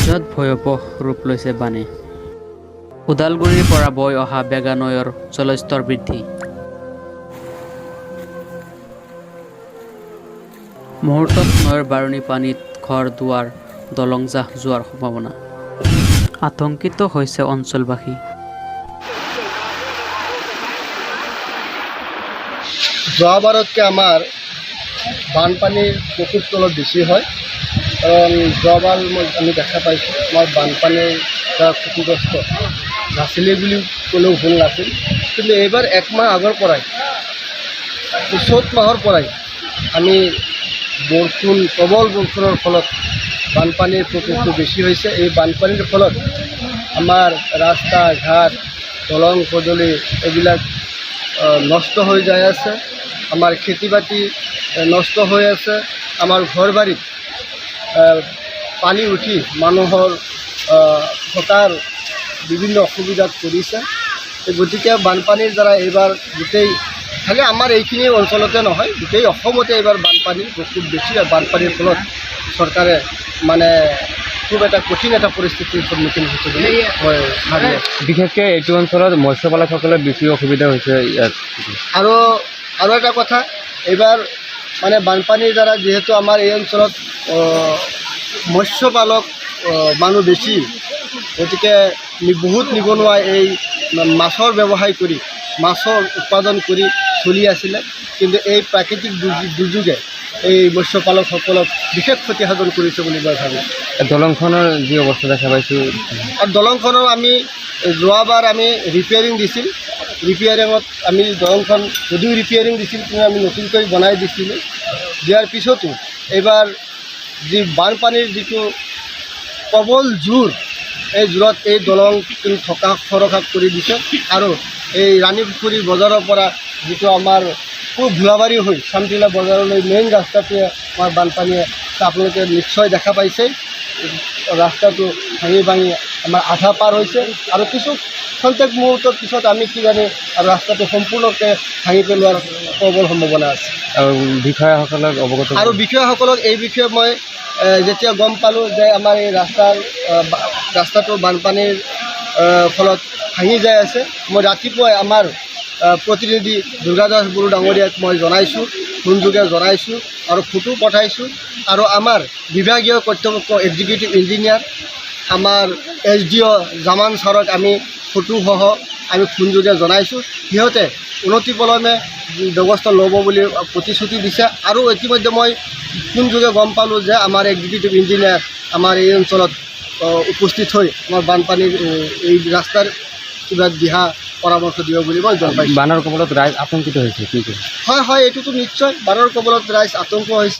ৰাজ্যত ভয়াৱহ ৰূপ লৈছে বানে। ওদালগুৰিৰ পৰা বৈ অহা বেগা নৈৰ জলস্তৰ বৃদ্ধি। মুহূৰ্তত নৈৰ বাৰণী পানীত ঘৰ দুৱাৰ দলং জাহ যোৱাৰ সম্ভাৱনা। আতংকিত হৈছে অঞ্চলবাসী। যোৱাবাৰতকৈ আমাৰ বানপানীৰ প্ৰকোপটো অলপ বেছি হয়, কাৰণ যোৱাবাৰ আমি দেখা পাইছোঁ আমাৰ বানপানীৰ দ্বাৰা ক্ষতিগ্ৰস্ত নাছিলে বুলি ক'লেও ভুল নাছিল। কিন্তু এইবাৰ একমাহ আগৰ পৰাই চ'ত মাহৰ পৰাই আমি প্ৰবল বৰষুণৰ ফলত বানপানীৰ প্ৰকোপটো বেছি হৈছে। এই বানপানীৰ ফলত আমাৰ ৰাস্তা ঘাট দলং পদূলি এইবিলাক নষ্ট হৈ যাই আছে। আমাৰ খেতি বাতি নষ্ট হৈ আছে। আমাৰ ঘৰ বাৰীত পানী উঠি মানুহৰ থকাৰ বিভিন্ন অসুবিধাত পৰিছে। গতিকে বানপানীৰ দ্বাৰা এইবাৰ গোটেই খালি আমাৰ এইখিনি অঞ্চলতে নহয়, গোটেই অসমতে এইবাৰ বানপানীৰ প্ৰকোপ বেছি। বানপানীৰ ফলত চৰকাৰে খুব এটা কঠিন এটা পৰিস্থিতিৰ সন্মুখীন হৈছে বুলি মই ভাবোঁ। বিশেষকৈ এইটো অঞ্চলত মৎস্যপালকসকলৰ বেছি অসুবিধা হৈছে ইয়াত। আৰু এটা কথা, এইবাৰ বানপানীৰ দ্বাৰা যিহেতু আমাৰ এই অঞ্চলত মৎস্যপালক মানুহ বেছি, গতিকে বহুত নিবনুৱা এই মাছৰ ব্যৱসায় কৰি মাছৰ উৎপাদন কৰি চলি আছিলে। কিন্তু এই প্ৰাকৃতিক দুৰ্যোগে এই মৎস্যপালকসকলক বিশেষ ক্ষতিসাধন কৰিছে বুলি মই ভাবোঁ। দলংখনৰ যি অৱস্থা দেখা পাইছোঁ, আৰু দলংখনৰ আমি যোৱাবাৰ আমি ৰিপেয়াৰিং দিছিল। ৰিপেয়াৰিঙত আমি দলংখন যদিও ৰিপেয়াৰিং দিছিল, কিন্তু আমি নতুনকৈ বনাই দিছিলোঁ। দিয়াৰ পিছতো এইবাৰ যি বানপানীৰ যিটো প্ৰবল জোৰ, এই জোৰত এই দলং থকা খৰখাপ কৰি দিছে। আৰু এই ৰাণীপুখুৰী বজাৰৰ পৰা যিটো আমাৰ খুব ধোলাবাৰী হৈ চামটিলা বজাৰলৈ মেইন ৰাস্তাটোৱে আমাৰ বানপানীয়ে আপোনালোকে নিশ্চয় দেখা পাইছে। ৰাস্তাটো ভাঙি ভাঙি আমাৰ আধা পাৰ হৈছে, আৰু কিছু খন্তেক মুহূৰ্তৰ পিছত আমি কিজানি ৰাস্তাটো সম্পূৰ্ণকৈ ভাঙি পেলোৱাৰ প্ৰবল সম্ভাৱনা আছে। আৰু বিষয়াসকলক এই বিষয়ে মই যেতিয়া গম পালোঁ যে আমাৰ এই ৰাস্তাটো বানপানীৰ ফলত ভাঙি যাই আছে, মই ৰাতিপুৱাই আমাৰ প্ৰতিনিধি দুৰ্গাদাস বড়ো ডাঙৰীয়াক মই জনাইছোঁ, ফোনযোগে জনাইছোঁ আৰু ফটো পঠাইছোঁ। আৰু আমাৰ বিভাগীয় কৰ্তৃপক্ষ এক্সিকিউটিভ ইঞ্জিনিয়াৰ আমাৰ SDO জামান ছাৰক আমি ফটোসহ আমি ফোনযোগে জনাইছোঁ। সিহঁতে অনতিপলমে ব্যৱস্থা ল'ব বুলি প্ৰতিশ্ৰুতি দিছে। আৰু ইতিমধ্যে মই ফোনযোগে গম পালোঁ যে আমাৰ এক্সিকিউটিভ ইঞ্জিনিয়াৰ আমাৰ এই অঞ্চলত উপস্থিত হৈ আমাৰ বানপানীৰ এই ৰাস্তাৰ কিবা দিহা পৰামৰ্শ দিব বুলি মই গম পাইছোঁ। বানৰ কবলত ৰাইজ আতংকিত হৈছে। হয়, এইটোতো নিশ্চয় বানৰ কবলত ৰাইজ আতংক হৈছে।